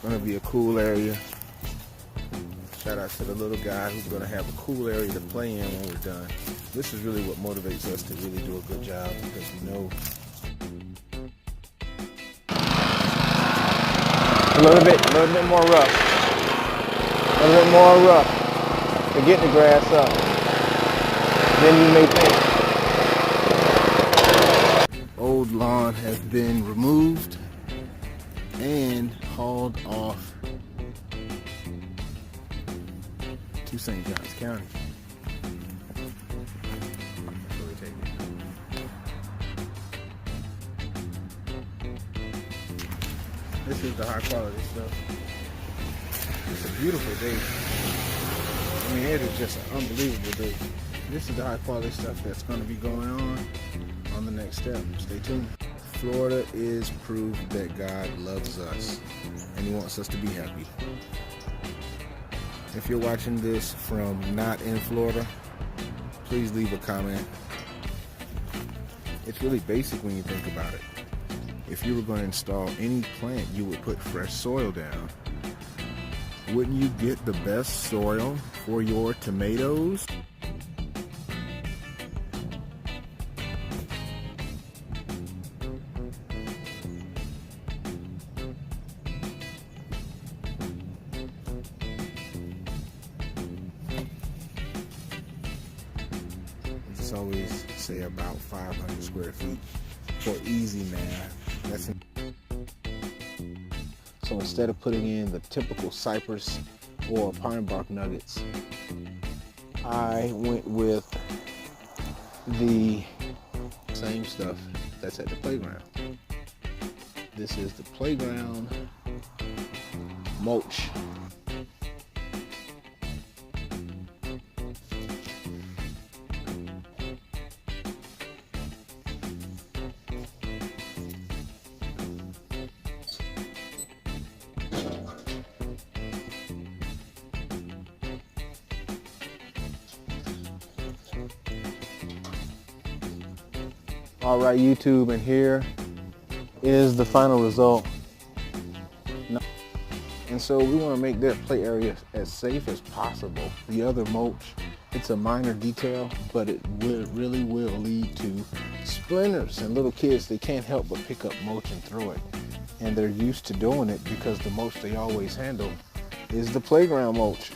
gonna be a cool area. Shout out to the little guy who's gonna have a cool area to play in when we're done. This is really what motivates us to really do a good job, because we know a little bit more rough. A little bit more rough to get the grass up than you may think. Old lawn has been removed and hauled off to St. Johns County. That's where we take it. This is the high quality stuff. It's a beautiful day. I mean, it is just an unbelievable day. This is the high quality stuff that's going to be going on the next step. Stay tuned. Florida is proof that God loves us and He wants us to be happy. If you're watching this from not in Florida, please leave a comment. It's really basic when you think about it. If you were going to install any plant, you would put fresh soil down. Wouldn't you get the best soil for your tomatoes? It's always say about 500 square feet for easy math. So instead of putting in the typical cypress or pine bark nuggets, I went with the same stuff that's at the playground. This is the playground mulch. All right, YouTube, and here is the final result. And so we want to make that play area as safe as possible. The other mulch, it's a minor detail, but it really will lead to splinters, and little kids, they can't help but pick up mulch and throw it. And they're used to doing it because the mulch they always handle is the playground mulch.